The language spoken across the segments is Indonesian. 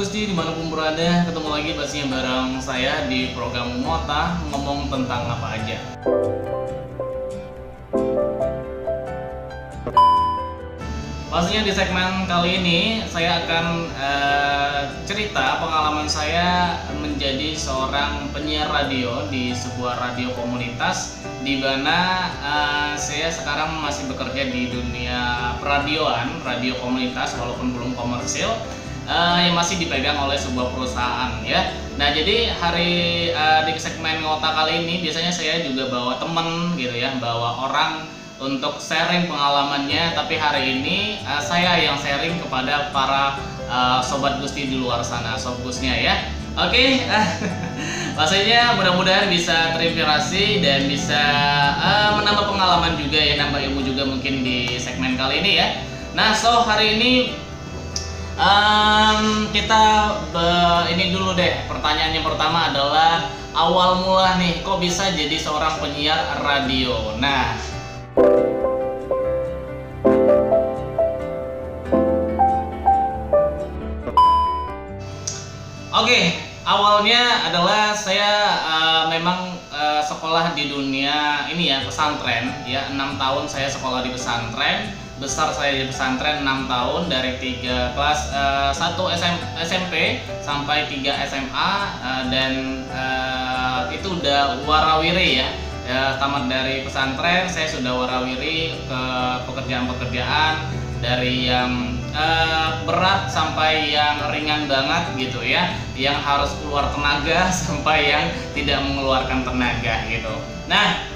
Gusti, dimanapun berada, ketemu lagi pastinya bareng saya di program Mota ngomong tentang apa aja. Pastinya di segmen kali ini saya akan cerita pengalaman saya menjadi seorang penyiar radio di sebuah radio komunitas, di mana saya sekarang masih bekerja di dunia peradioan, radio komunitas walaupun belum komersil, yang masih dipegang oleh sebuah perusahaan ya. Nah, jadi di segmen Ngota kali ini biasanya saya juga bawa temen gitu ya, bawa orang untuk sharing pengalamannya, tapi hari ini saya yang sharing kepada para sobat Gusti di luar sana, sob Gusnya ya. Oke, pastinya mudah-mudahan bisa terinspirasi dan bisa menambah pengalaman juga ya, nambah ilmu juga mungkin di segmen kali ini ya. Nah, hari ini ini dulu deh. Pertanyaan yang pertama adalah awal mula nih, kok bisa jadi seorang penyiar radio? Nah, oke, awalnya adalah saya memang sekolah di dunia ini ya, pesantren ya. 6 tahun saya sekolah di pesantren. Besar saya di pesantren 6 tahun, dari 3 kelas 1 SMP sampai 3 SMA, dan itu udah warawiri ya. Tamat dari pesantren saya sudah warawiri ke pekerjaan-pekerjaan, dari yang berat sampai yang ringan banget gitu ya, yang harus keluar tenaga sampai yang tidak mengeluarkan tenaga gitu. Nah,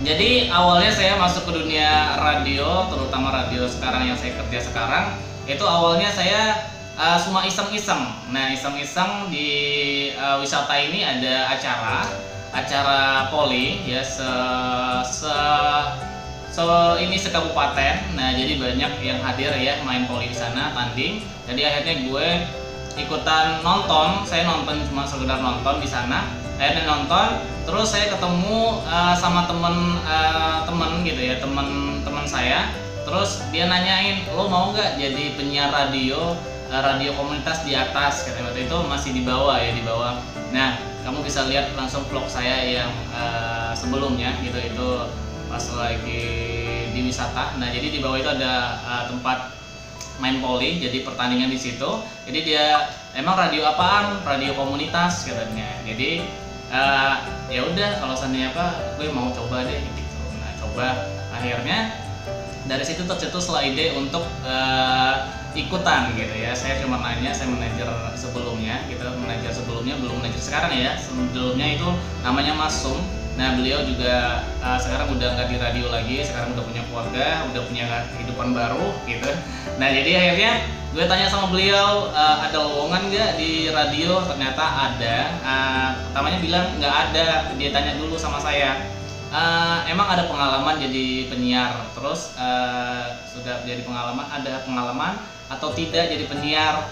jadi awalnya saya masuk ke dunia radio, terutama radio sekarang yang saya kerja sekarang, itu awalnya saya cuma iseng-iseng. Nah, iseng-iseng di wisata ini ada acara poli ya, ini sekabupaten. Nah, jadi banyak yang hadir ya, main poli di sana, tanding. Jadi akhirnya gue ikutan nonton. Saya nonton, cuma sekedar nonton di sana. Akhirnya nonton, terus saya ketemu sama temen gitu ya, temen saya. Terus dia nanyain, lo mau nggak jadi penyiar radio komunitas di atas? Katanya waktu itu masih di bawah ya, di bawah. Nah, kamu bisa lihat langsung vlog saya yang sebelumnya gitu, itu pas lagi di wisata. Nah, jadi di bawah itu ada tempat main poli, jadi pertandingan di situ. Jadi dia emang radio apaan? Radio komunitas katanya. Jadi ya udah, kalau seandainya apa, gue mau coba deh gitu. Nah, coba, akhirnya dari situ tercetuslah ide untuk ikutan gitu ya. Saya cuma nanya, saya manajer sebelumnya gitu, manajer sebelumnya, belum manajer sekarang ya. Sebelumnya itu namanya Mas Sum. Nah, beliau juga sekarang udah nggak di radio lagi, sekarang udah punya keluarga, udah punya kehidupan baru gitu. Nah, jadi akhirnya gue tanya sama beliau, ada lowongan nggak di radio? Ternyata ada. Pertamanya bilang nggak ada, dia tanya dulu sama saya, emang ada pengalaman jadi penyiar? Terus sudah jadi pengalaman, ada pengalaman atau tidak jadi penyiar?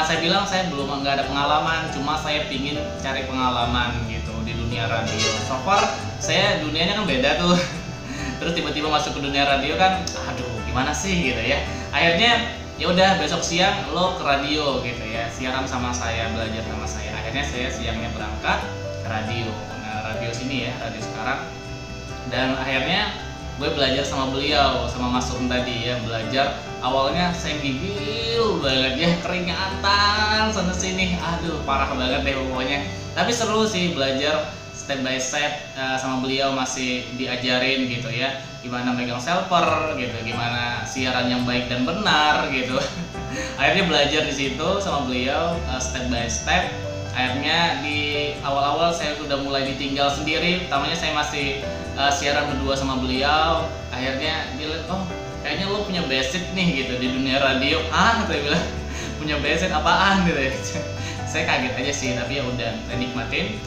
Saya bilang saya belum, nggak ada pengalaman, cuma saya pingin cari pengalaman gitu di dunia radio. So far saya dunianya kan beda tuh. Terus tiba-tiba masuk ke dunia radio kan, aduh gimana sih gitu ya. Akhirnya ya udah, besok siang lo ke radio gitu ya, siaran sama saya, belajar sama saya. Akhirnya saya siangnya berangkat ke radio. Nah, radio sini ya, radio sekarang. Dan akhirnya gue belajar sama beliau, sama Mas Sum tadi ya, belajar. Awalnya saya gigil banget ya, keringatan sana sini, aduh parah banget deh pokoknya. Tapi seru sih belajar step by step, sama beliau masih diajarin gitu ya, gimana megang selper gitu, gimana siaran yang baik dan benar gitu. Akhirnya belajar di situ sama beliau step by step. Akhirnya di awal-awal saya sudah mulai ditinggal sendiri. Pertamanya saya masih siaran berdua sama beliau. Akhirnya dia lihat, oh kayaknya lo punya basic nih gitu di dunia radio. Saya bilang, punya basic apaan gitu ya. Saya kaget aja sih, tapi ya udah, saya nikmatin.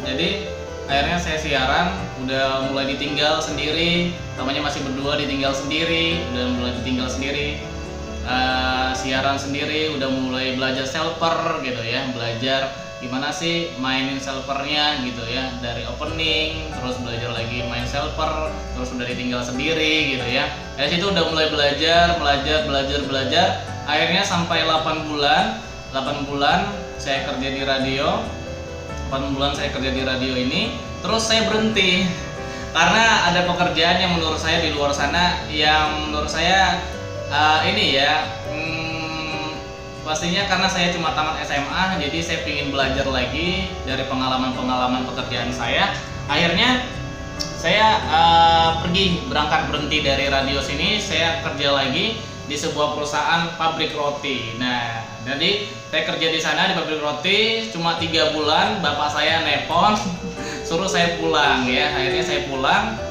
Jadi akhirnya saya siaran, udah mulai ditinggal sendiri. Namanya masih berdua, ditinggal sendiri, udah mulai ditinggal sendiri. Siaran sendiri, udah mulai belajar selper gitu ya, belajar gimana sih mainin selpernya gitu ya, dari opening, terus belajar lagi main selper, terus udah ditinggal sendiri gitu ya. Dari situ udah mulai belajar. akhirnya sampai 8 bulan saya kerja di radio. 8 bulan saya kerja di radio ini, terus saya berhenti karena ada pekerjaan yang menurut saya di luar sana yang menurut saya pastinya karena saya cuma tamat SMA, jadi saya ingin belajar lagi dari pengalaman-pengalaman pekerjaan saya. Akhirnya saya berhenti dari radio sini, saya kerja lagi di sebuah perusahaan pabrik roti. Nah, jadi saya kerja di sana di pabrik roti cuma 3 bulan, bapak saya nepon suruh saya pulang ya. Akhirnya saya pulang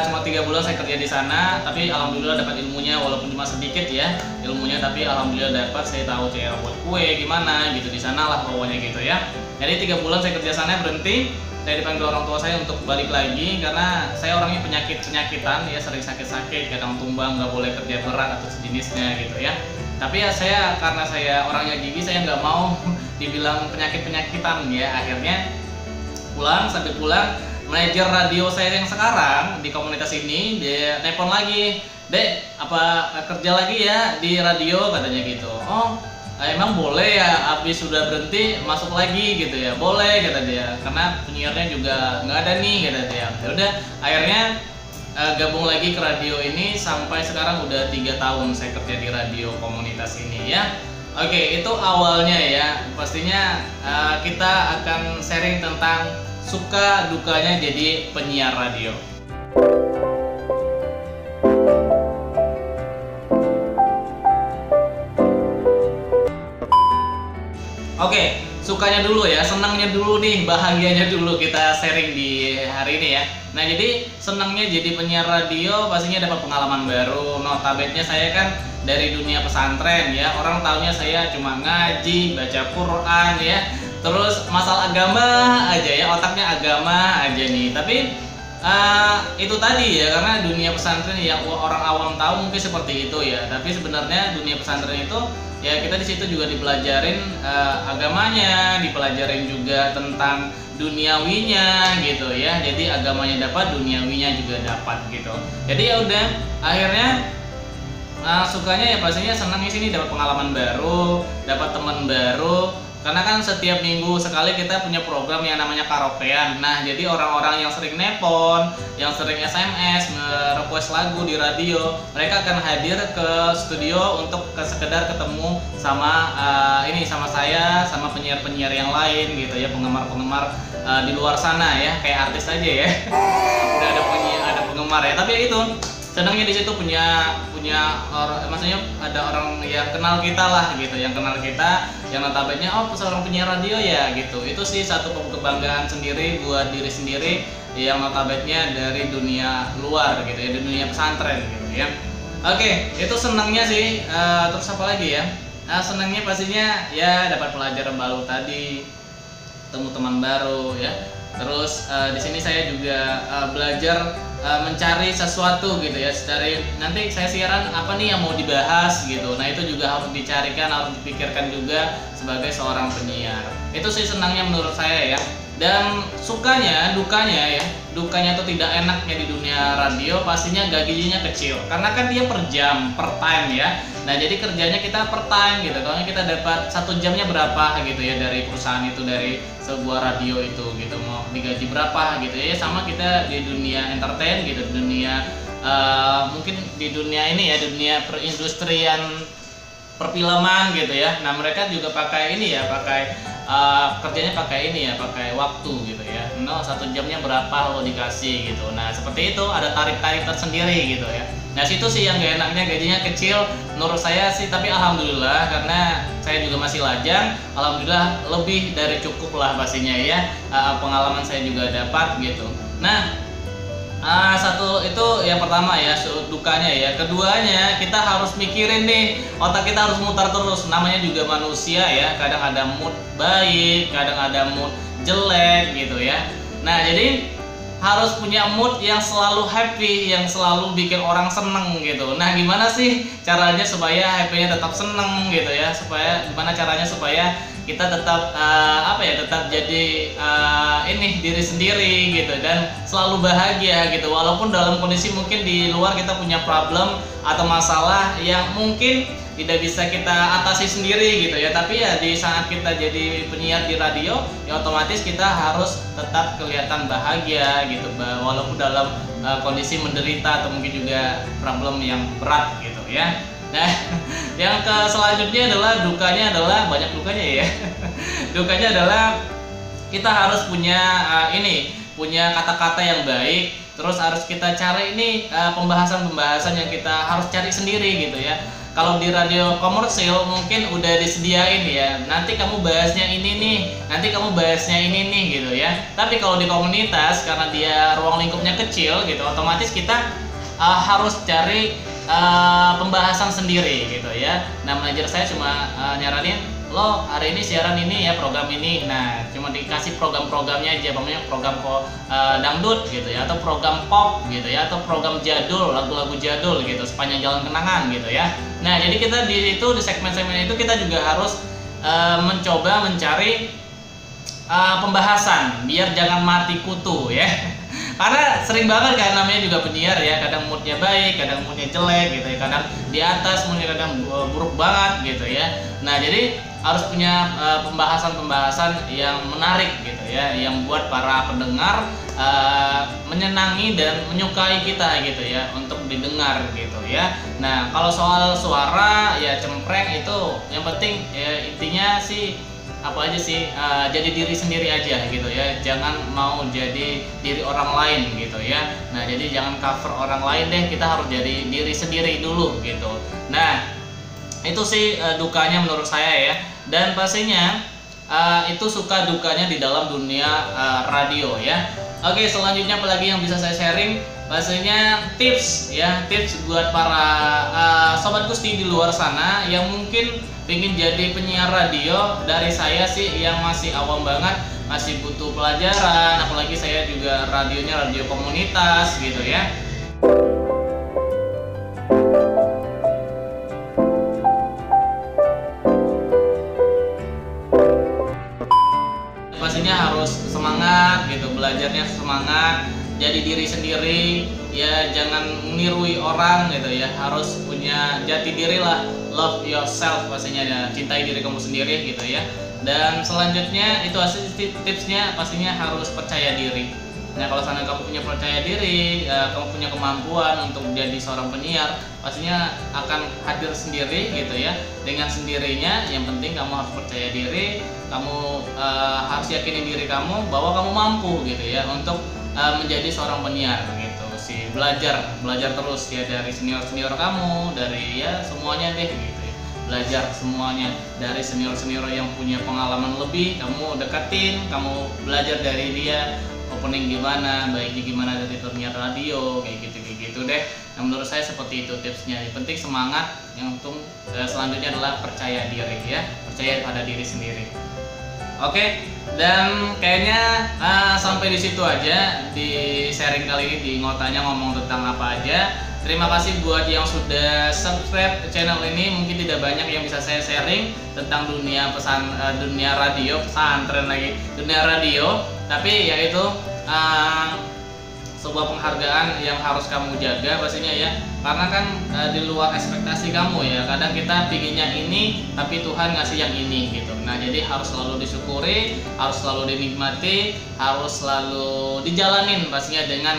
cuma 3 bulan saya kerja di sana, tapi alhamdulillah dapat ilmunya walaupun cuma sedikit ya ilmunya, tapi alhamdulillah dapat. Saya tahu cara buat kue gimana gitu di sana lah pokoknya gitu ya. Jadi 3 bulan saya kerja sana, berhenti. Saya dipanggil orang tua saya untuk balik lagi karena saya orangnya penyakitan ya, sering sakit-sakit, kadang tumbang, nggak boleh kerja berat atau sejenisnya gitu ya. Tapi ya karena saya orangnya gigi, saya nggak mau dibilang penyakitan ya. Akhirnya sampai pulang, manajer radio saya yang sekarang di komunitas ini dia nelpon lagi, "Dek, apa kerja lagi ya di radio?" katanya gitu. "Oh, emang boleh ya, habis sudah berhenti masuk lagi gitu ya?" "Boleh," kata dia, "karena penyiarnya juga nggak ada nih," kata dia. Ya udah, akhirnya gabung lagi ke radio ini sampai sekarang udah 3 tahun saya kerja di radio komunitas ini ya. Oke, itu awalnya ya. Pastinya kita akan sharing tentang suka dukanya jadi penyiar radio. Oke, sukanya dulu ya, senangnya dulu nih, bahagianya dulu kita sharing di hari ini ya. Nah, jadi senangnya jadi penyiar radio pastinya dapat pengalaman baru. Notabene saya kan dari dunia pesantren ya, orang taunya saya cuma ngaji, baca Quran ya, terus masalah agama aja ya, otaknya agama aja nih. Tapi itu tadi ya, karena dunia pesantren yang orang awam tahu mungkin seperti itu ya, tapi sebenarnya dunia pesantren itu ya kita di situ juga dipelajarin agamanya, dipelajarin juga tentang duniawinya gitu ya. Jadi agamanya dapat, duniawinya juga dapat gitu. Jadi ya udah, akhirnya sukanya ya pastinya senang di sini, dapat pengalaman baru, dapat teman baru. Karena kan setiap minggu sekali kita punya program yang namanya karaokean. Nah, jadi orang-orang yang sering nepon, yang sering SMS, nge-request lagu di radio, mereka akan hadir ke studio untuk sekedar ketemu sama sama saya, sama penyiar-penyiar yang lain gitu ya, penggemar-penggemar di luar sana ya, kayak artis aja ya. Udah ada penggemar ya, tapi itu senangnya di situ punya maksudnya ada orang yang kenal kita lah gitu, yang kenal kita, yang notabene seorang penyiar radio ya gitu. Itu sih satu kebanggaan sendiri buat diri sendiri yang notabene dari dunia luar gitu ya, di dunia pesantren gitu ya. Oke, itu senangnya sih. Terus apa lagi ya? Senangnya pastinya ya dapat pelajaran baru tadi, ketemu teman baru ya. Terus di sini saya juga belajar mencari sesuatu gitu ya, dari nanti saya siaran apa nih yang mau dibahas gitu. Nah, itu juga harus dicarikan, harus dipikirkan juga sebagai seorang penyiar. Itu sih senangnya menurut saya ya. Dan dukanya itu tidak enaknya di dunia radio pastinya gajinya kecil, karena kan dia per jam, per time ya. Nah, jadi kerjanya kita per time gitu, kalau kita dapat 1 jamnya berapa gitu ya dari perusahaan itu, dari sebuah radio itu gitu, mau digaji berapa gitu ya. Sama kita di dunia entertain gitu, di dunia mungkin di dunia ini ya, dunia perindustrian perfilman gitu ya. Nah, mereka juga pakai ini ya, kerjanya pakai ini ya, pakai waktu gitu ya. 1 jamnya berapa lo dikasih gitu. Nah, seperti itu, ada tarif-tarif tersendiri gitu ya. Nah, situ sih yang gak enaknya, gajinya kecil menurut saya sih, tapi alhamdulillah karena saya juga masih lajang, alhamdulillah lebih dari cukup lah pastinya ya. Pengalaman saya juga dapat gitu. Nah, satu itu yang pertama ya, dukanya ya. Keduanya, kita harus mikirin nih, otak kita harus mutar terus. Namanya juga manusia ya, kadang ada mood baik, kadang ada mood jelek gitu ya. Nah, jadi harus punya mood yang selalu happy, yang selalu bikin orang seneng gitu. Nah, gimana sih caranya supaya happy-nya tetap seneng gitu ya? Gimana caranya supaya kita tetap tetap jadi diri sendiri gitu dan selalu bahagia gitu. Walaupun dalam kondisi mungkin di luar kita punya problem atau masalah yang mungkin tidak bisa kita atasi sendiri gitu ya, tapi ya di saat kita jadi penyiar di radio ya otomatis kita harus tetap kelihatan bahagia gitu, walaupun dalam kondisi menderita atau mungkin juga problem yang berat gitu ya. Nah, yang selanjutnya adalah dukanya, adalah banyak dukanya ya. Dukanya adalah kita harus punya punya kata-kata yang baik, terus harus kita cari pembahasan-pembahasan yang kita harus cari sendiri gitu ya. Kalau di radio komersil mungkin udah disediain ya, nanti kamu bahasnya ini nih, nanti kamu bahasnya ini nih gitu ya. Tapi kalau di komunitas, karena dia ruang lingkupnya kecil gitu, otomatis kita harus cari pembahasan sendiri gitu ya. Nah, manajer saya cuma nyaranin, lo hari ini siaran ini ya, program ini. Nah, cuma dikasih program-programnya aja, namanya program dangdut gitu ya, atau program pop gitu ya, atau program jadul, lagu-lagu jadul gitu, sepanjang jalan kenangan gitu ya. Nah, jadi kita di segmen-segmen itu kita juga harus mencoba mencari pembahasan biar jangan mati kutu ya. Karena sering banget kan namanya juga penyiar ya, kadang moodnya baik, kadang moodnya jelek gitu ya, kadang di atas moodnya kadang buruk banget gitu ya. Nah, jadi harus punya pembahasan-pembahasan yang menarik gitu ya, yang buat para pendengar menyenangi dan menyukai kita gitu ya, untuk didengar gitu ya. Nah, kalau soal suara ya cempreng itu yang penting ya, intinya sih apa aja sih, jadi diri sendiri aja gitu ya, jangan mau jadi diri orang lain gitu ya. Nah, jadi jangan cover orang lain deh, kita harus jadi diri sendiri dulu gitu. Nah, itu sih dukanya menurut saya ya. Dan pastinya itu suka dukanya di dalam dunia radio ya. Oke, selanjutnya apalagi yang bisa saya sharing, pastinya tips ya, tips buat para sobat Gusti di luar sana yang mungkin ingin jadi penyiar radio. Dari saya sih yang masih awam banget, masih butuh pelajaran, apalagi saya juga radionya radio komunitas gitu ya. Pastinya harus semangat gitu, belajarnya semangat, jadi diri sendiri ya, jangan menirui orang gitu ya, harus punya jati diri lah, love yourself pastinya ya, cintai diri kamu sendiri gitu ya. Dan selanjutnya itu tipsnya, pastinya harus percaya diri. Nah, kalau sana kamu punya percaya diri, kamu punya kemampuan untuk jadi seorang penyiar, pastinya akan hadir sendiri gitu ya, dengan sendirinya. Yang penting kamu harus percaya diri, kamu harus yakinin diri kamu bahwa kamu mampu gitu ya untuk menjadi seorang penyiar gitu sih. Belajar terus ya, dari senior kamu, dari ya semuanya deh gitu ya. Belajar semuanya dari senior yang punya pengalaman lebih, kamu deketin, kamu belajar dari dia, opening gimana, baiknya gimana dari penyiar radio, kayak gitu deh. Nah, menurut saya seperti itu tipsnya. Yang penting semangat, yang untung selanjutnya adalah percaya diri ya, percaya pada diri sendiri. Oke, dan kayaknya sampai di situ aja di sharing kali ini, di ngotanya ngomong tentang apa aja. Terima kasih buat yang sudah subscribe channel ini. Mungkin tidak banyak yang bisa saya sharing tentang dunia dunia radio, pesantren lagi, dunia radio. Tapi yaitu sebuah penghargaan yang harus kamu jaga pastinya ya, karena kan di luar ekspektasi kamu ya. Kadang kita pinginnya ini tapi Tuhan ngasih yang ini gitu. Nah, jadi harus selalu disyukuri, harus selalu dinikmati, harus selalu dijalanin pastinya dengan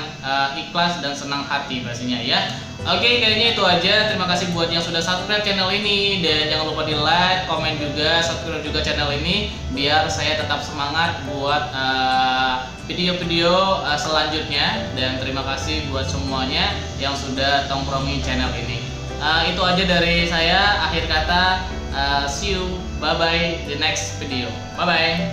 ikhlas dan senang hati pastinya ya. Oke, kayaknya itu aja. Terima kasih buat yang sudah subscribe channel ini, dan jangan lupa di like, komen juga, subscribe juga channel ini biar saya tetap semangat buat video-video selanjutnya. Dan terima kasih buat semuanya yang sudah tongkrongi channel ini. Itu aja dari saya. Akhir kata, see you, bye bye the next video. Bye bye.